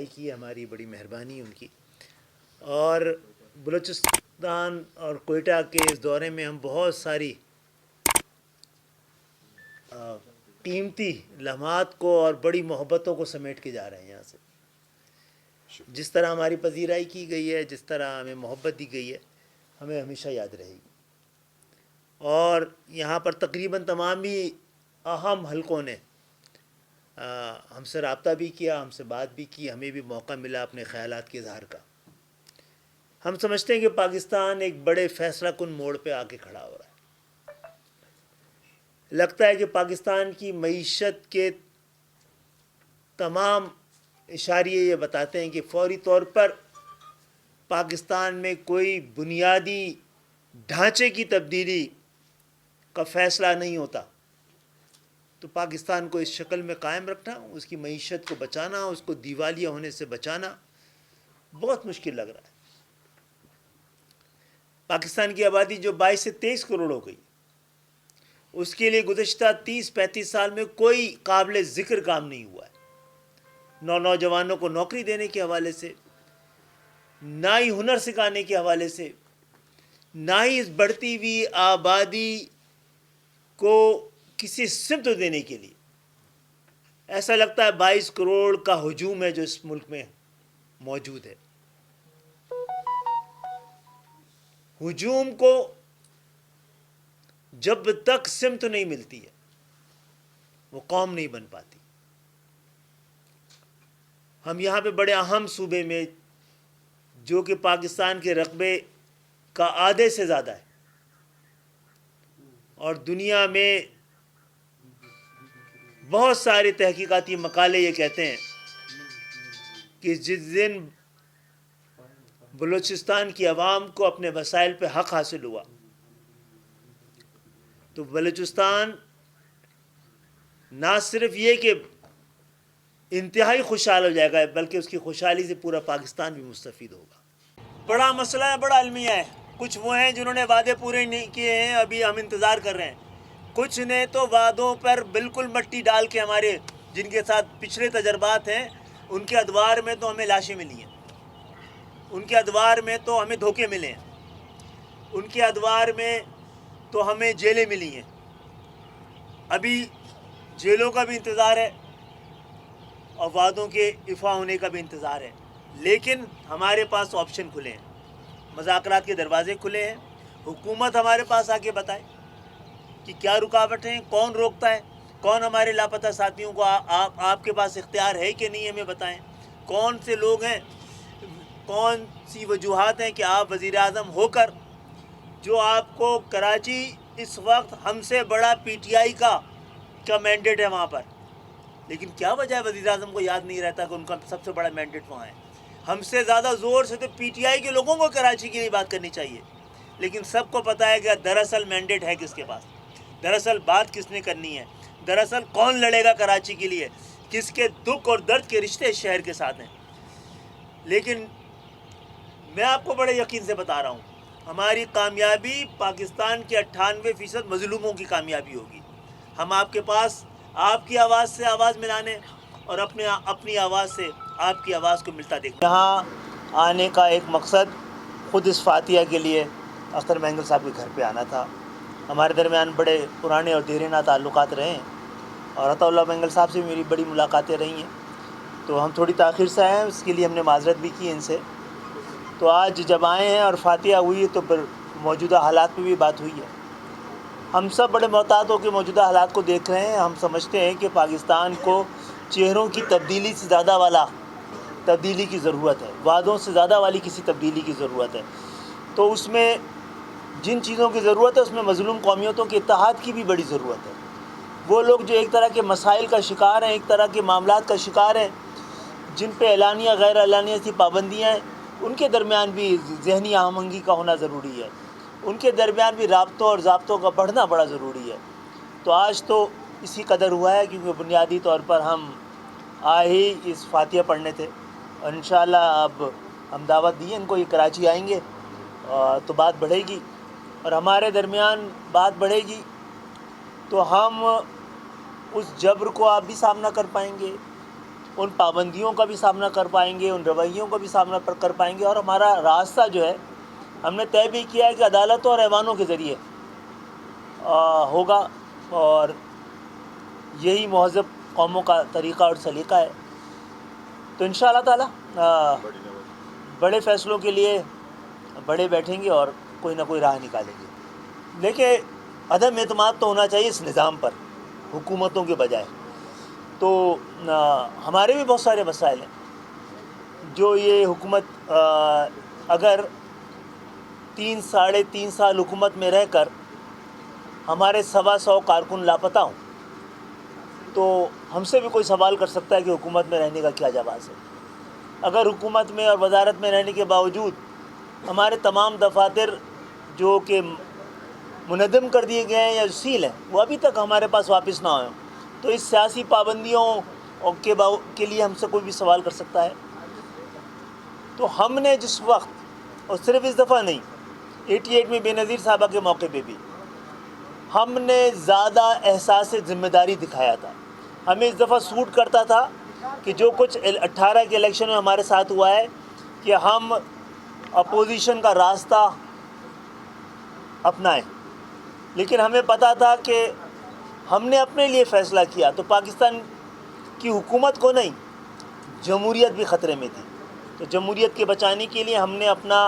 کی ہماری بڑی مہربانی ان کی. اور بلوچستان اور کوئٹہ کے اس دورے میں ہم بہت ساری قیمتی لمحات کو اور بڑی محبتوں کو سمیٹ کے جا رہے ہیں یہاں سے. جس طرح ہماری پذیرائی کی گئی ہے، جس طرح ہمیں محبت دی گئی ہے، ہمیں ہمیشہ یاد رہے گی. اور یہاں پر تقریباً تمام ہی اہم حلقوں نے ہم سے رابطہ بھی کیا، ہم سے بات بھی کی، ہمیں بھی موقع ملا اپنے خیالات کے اظہار کا. ہم سمجھتے ہیں کہ پاکستان ایک بڑے فیصلہ کن موڑ پہ آ کے کھڑا ہو رہا ہے. لگتا ہے کہ پاکستان کی معیشت کے تمام اشاریے یہ بتاتے ہیں کہ فوری طور پر پاکستان میں کوئی بنیادی ڈھانچے کی تبدیلی کا فیصلہ نہیں ہوتا تو پاکستان کو اس شکل میں قائم رکھنا، اس کی معیشت کو بچانا، اس کو دیوالیہ ہونے سے بچانا بہت مشکل لگ رہا ہے. پاکستان کی آبادی جو 22 سے 23 کروڑ ہو گئی، اس کے لیے گزشتہ 30-35 سال میں کوئی قابل ذکر کام نہیں ہوا ہے. نوجوانوں کو نوکری دینے کے حوالے سے، نہ ہی ہنر سکھانے کے حوالے سے، نہ ہی اس بڑھتی ہوئی آبادی کو کسی سمت دینے کے لیے. ایسا لگتا ہے 22 کروڑ کا ہجوم ہے جو اس ملک میں موجود ہے. ہجوم کو جب تک سمت نہیں ملتی ہے وہ قوم نہیں بن پاتی. ہم یہاں پہ بڑے اہم صوبے میں جو کہ پاکستان کے رقبے کا آدھے سے زیادہ ہے اور دنیا میں بہت سارے تحقیقاتی مقالے یہ کہتے ہیں کہ جس دن بلوچستان کی عوام کو اپنے وسائل پہ حق حاصل ہوا تو بلوچستان نہ صرف یہ کہ انتہائی خوشحال ہو جائے گا بلکہ اس کی خوشحالی سے پورا پاکستان بھی مستفید ہوگا. بڑا مسئلہ ہے، بڑا المیہ ہے. کچھ وہ ہیں جنہوں نے وعدے پورے نہیں کیے ہیں، ابھی ہم انتظار کر رہے ہیں. کچھ نے تو وعدوں پر بالکل مٹی ڈال کے، ہمارے جن کے ساتھ پچھلے تجربات ہیں ان کے ادوار میں تو ہمیں لاشیں ملی ہیں، ان کے ادوار میں تو ہمیں دھوکے ملے ہیں، ان کے ادوار میں تو ہمیں جیلیں ملی ہیں. ابھی جیلوں کا بھی انتظار ہے اور وعدوں کے افاع ہونے کا بھی انتظار ہے. لیکن ہمارے پاس آپشن کھلے ہیں، مذاکرات کے دروازے کھلے ہیں. حکومت ہمارے پاس آ کے بتائے کہ کیا رکاوٹ ہیں، کون روکتا ہے، کون ہمارے لاپتہ ساتھیوں کو آپ کے پاس اختیار ہے کہ نہیں ہمیں بتائیں. کون سے لوگ ہیں، کون سی وجوہات ہیں کہ آپ وزیر اعظم ہو کر جو آپ کو کراچی اس وقت ہم سے بڑا پی ٹی آئی کا مینڈیٹ ہے وہاں پر، لیکن کیا وجہ ہے وزیر اعظم کو یاد نہیں رہتا کہ ان کا سب سے بڑا مینڈیٹ وہاں ہے. ہم سے زیادہ زور سے تو پی ٹی آئی کے لوگوں کو کراچی کے لیے بات کرنی چاہیے، لیکن سب کو پتہ ہے کہ دراصل مینڈیٹ ہے کس کے پاس، دراصل بات کس نے کرنی ہے، دراصل کون لڑے گا کراچی کے لیے، کس کے دکھ اور درد کے رشتے اس شہر کے ساتھ ہیں. لیکن میں آپ کو بڑے یقین سے بتا رہا ہوں ہماری کامیابی پاکستان کے 98% مظلوموں کی کامیابی ہوگی. ہم آپ کے پاس آپ کی آواز سے آواز ملانے اور اپنی آواز سے آپ کی آواز کو ملتا دیکھنا. یہاں آنے کا ایک مقصد خود اس فاتحہ کے لیے اختر مینگل صاحب کے گھر پہ آنا تھا. ہمارے درمیان بڑے پرانے اور دیرینہ تعلقات رہے ہیں اور عطا اللہ مینگل صاحب سے میری بڑی ملاقاتیں رہی ہیں، تو ہم تھوڑی تاخیر سے آئے ہیں، اس کے لیے ہم نے معذرت بھی کی ان سے. تو آج جب آئے ہیں اور فاتحہ ہوئی تو پھر موجودہ حالات پہ بھی بات ہوئی ہے. ہم سب بڑے محتاط ہو کے موجودہ حالات کو دیکھ رہے ہیں. ہم سمجھتے ہیں کہ پاکستان کو چہروں کی تبدیلی سے زیادہ والا تبدیلی کی ضرورت ہے، وعدوں سے زیادہ والی کسی تبدیلی کی ضرورت ہے. تو اس میں جن چیزوں کی ضرورت ہے اس میں مظلوم قومیتوں کے اتحاد کی بھی بڑی ضرورت ہے. وہ لوگ جو ایک طرح کے مسائل کا شکار ہیں، ایک طرح کے معاملات کا شکار ہیں، جن پہ اعلانیہ غیر اعلانیہ سی پابندیاں ہیں، ان کے درمیان بھی ذہنی ہم آہنگی کا ہونا ضروری ہے، ان کے درمیان بھی رابطوں اور ضابطوں کا بڑھنا بڑا ضروری ہے. تو آج تو اسی قدر ہوا ہے کیونکہ بنیادی طور پر ہم آئے ہی اس فاتحہ پڑھنے تھے، اور انشاءاللہ اب ہم دعوت دی ہے ان کو، یہ کراچی آئیں گے تو بات بڑھے گی اور ہمارے درمیان بات بڑھے گی تو ہم اس جبر کو آپ بھی سامنا کر پائیں گے، ان پابندیوں کا بھی سامنا کر پائیں گے، ان رویوں کا بھی سامنا کر پائیں گے، اور ہمارا راستہ جو ہے ہم نے طے بھی کیا ہے کہ عدالتوں اور ایوانوں کے ذریعے ہوگا، اور یہی مہذب قوموں کا طریقہ اور سلیقہ ہے۔ تو انشاءاللہ تعالیٰ بڑے فیصلوں کے لیے بڑے بیٹھیں گے اور کوئی نہ کوئی راہ نکالیں گے۔ دیکھیں، عدم اعتماد تو ہونا چاہیے اس نظام پر، حکومتوں کے بجائے۔ تو ہمارے بھی بہت سارے مسائل ہیں جو یہ حکومت اگر 3 سال حکومت میں رہ کر ہمارے 125 کارکن لاپتہ ہوں تو ہم سے بھی کوئی سوال کر سکتا ہے کہ حکومت میں رہنے کا کیا جواز ہے۔ اگر حکومت میں اور وزارت میں رہنے کے باوجود ہمارے تمام دفاتر جو کہ منہدم کر دیے گئے ہیں یا سیل ہیں وہ ابھی تک ہمارے پاس واپس نہ ہوئے، تو اس سیاسی پابندیوں کے لیے ہم سے کوئی بھی سوال کر سکتا ہے۔ تو ہم نے جس وقت، اور صرف اس دفعہ نہیں، 88 میں بے نظیر صاحبہ کے موقع پہ بھی ہم نے زیادہ احساس ذمہ داری دکھایا تھا۔ ہمیں اس دفعہ سوٹ کرتا تھا کہ جو کچھ 18 کے الیکشن میں ہمارے ساتھ ہوا ہے کہ ہم اپوزیشن کا راستہ اپنائیں، لیکن ہمیں پتہ تھا کہ ہم نے اپنے لیے فیصلہ کیا تو پاکستان کی حکومت کو نہیں، جمہوریت بھی خطرے میں تھی۔ تو جمہوریت کے بچانے کے لیے ہم نے اپنا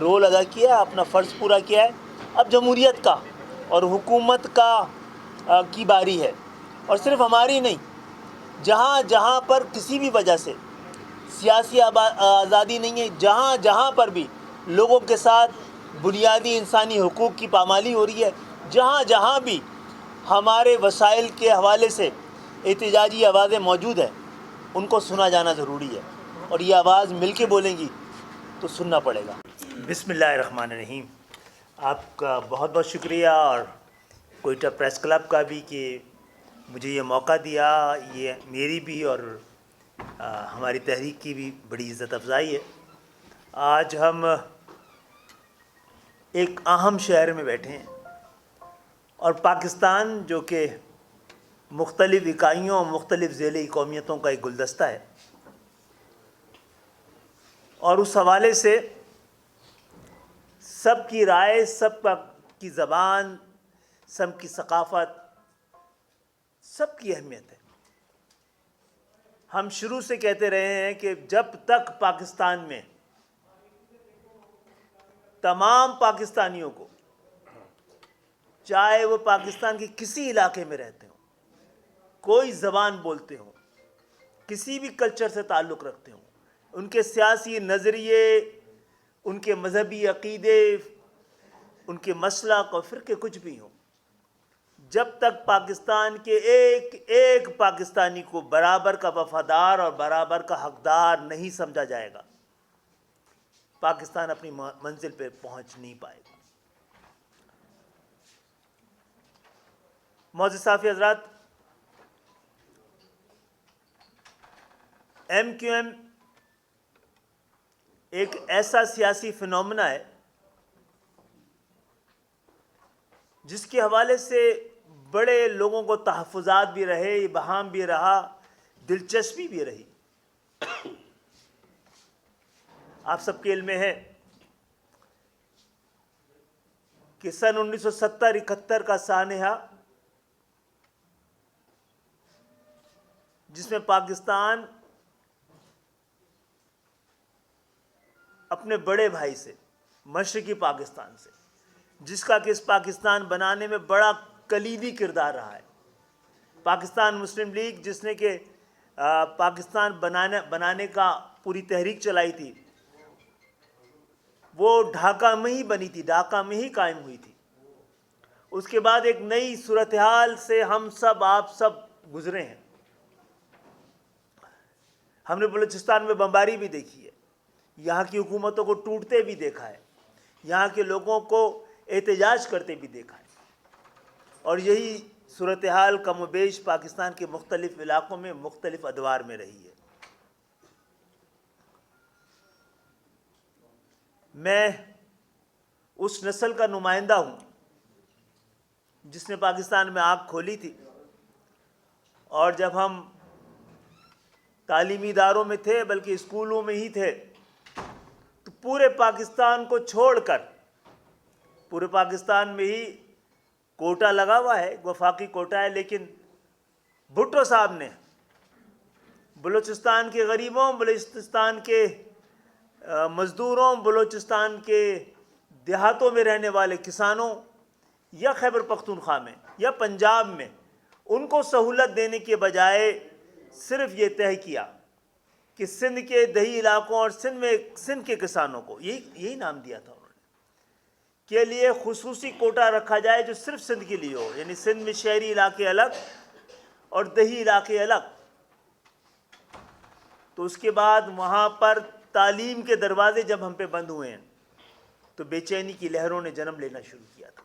رول ادا کیا، اپنا فرض پورا کیا ہے۔ اب جمہوریت کا اور حکومت کی باری ہے، اور صرف ہماری نہیں، جہاں جہاں پر کسی بھی وجہ سے سیاسی آزادی نہیں ہے، جہاں جہاں پر بھی لوگوں کے ساتھ بنیادی انسانی حقوق کی پامالی ہو رہی ہے، جہاں جہاں بھی ہمارے وسائل کے حوالے سے احتجاجی آوازیں موجود ہیں، ان کو سنا جانا ضروری ہے، اور یہ آواز مل کے بولیں گی تو سننا پڑے گا۔ بسم اللہ الرحمن الرحیم۔ آپ کا بہت بہت شکریہ، اور کوئٹہ پریس کلب کا بھی کہ مجھے یہ موقع دیا۔ یہ میری بھی اور ہماری تحریک کی بھی بڑی عزت افزائی ہے۔ آج ہم ایک اہم شہر میں بیٹھے ہیں، اور پاکستان جو کہ مختلف اکائیوں اور مختلف ذیلی قومیتوں کا ایک گلدستہ ہے، اور اس حوالے سے سب کی رائے، سب کی زبان، سب کی ثقافت، سب کی اہمیت ہے۔ ہم شروع سے کہتے رہے ہیں کہ جب تک پاکستان میں تمام پاکستانیوں کو، چاہے وہ پاکستان کے کسی علاقے میں رہتے ہوں، کوئی زبان بولتے ہوں، کسی بھی کلچر سے تعلق رکھتے ہوں، ان کے سیاسی نظریے، ان کے مذہبی عقیدے، ان کے مسلک اور فرقے کچھ بھی ہوں، جب تک پاکستان کے ایک ایک پاکستانی کو برابر کا وفادار اور برابر کا حقدار نہیں سمجھا جائے گا، پاکستان اپنی منزل پہ پہنچ نہیں پائے گا۔ معزز صحافی حضرات، ایم کیو ایم ایک ایسا سیاسی فنومنا ہے جس کے حوالے سے بڑے لوگوں کو تحفظات بھی رہے، ابہام بھی رہا، دلچسپی بھی رہی۔ آپ سب کے علم میں ہے کہ سن 1970-71 کا سانحہ، جس میں پاکستان اپنے بڑے بھائی سے، مشرقی پاکستان سے، جس کا کہ اس پاکستان بنانے میں بڑا کلیدی کردار رہا ہے، پاکستان مسلم لیگ جس نے کہ پاکستان بنانے کا پوری تحریک چلائی تھی، وہ ڈھاکہ میں ہی بنی تھی، ڈھاکہ میں ہی قائم ہوئی تھی۔ اس کے بعد ایک نئی صورتحال سے ہم سب، آپ سب گزرے ہیں۔ ہم نے بلوچستان میں بمباری بھی دیکھی ہے، یہاں کی حکومتوں کو ٹوٹتے بھی دیکھا ہے، یہاں کے لوگوں کو احتجاج کرتے بھی دیکھا ہے، اور یہی صورتحال کم و بیش پاکستان کے مختلف علاقوں میں مختلف ادوار میں رہی ہے۔ میں اس نسل کا نمائندہ ہوں جس نے پاکستان میں آنکھ کھولی تھی، اور جب ہم تعلیمی اداروں میں تھے بلکہ اسکولوں میں ہی تھے. تو پورے پاکستان کو چھوڑ کر پورے پاکستان میں ہی کوٹا لگا ہوا ہے, وفاقی کوٹا ہے, لیکن بھٹو صاحب نے بلوچستان کے غریبوں, بلوچستان کے مزدوروں, بلوچستان کے دیہاتوں میں رہنے والے کسانوں یا خیبر پختونخوا میں یا پنجاب میں ان کو سہولت دینے کے بجائے صرف یہ طے کیا کہ سندھ کے دیہی علاقوں اور سندھ کے کسانوں کو یہی نام دیا تھا انہوں نے کے لیے خصوصی کوٹا رکھا جائے جو صرف سندھ کے لیے ہو, یعنی سندھ میں شہری علاقے الگ اور دیہی علاقے الگ. تو اس کے بعد وہاں پر تعلیم کے دروازے جب ہم پہ بند ہوئے ہیں تو بے چینی کی لہروں نے جنم لینا شروع کیا تھا.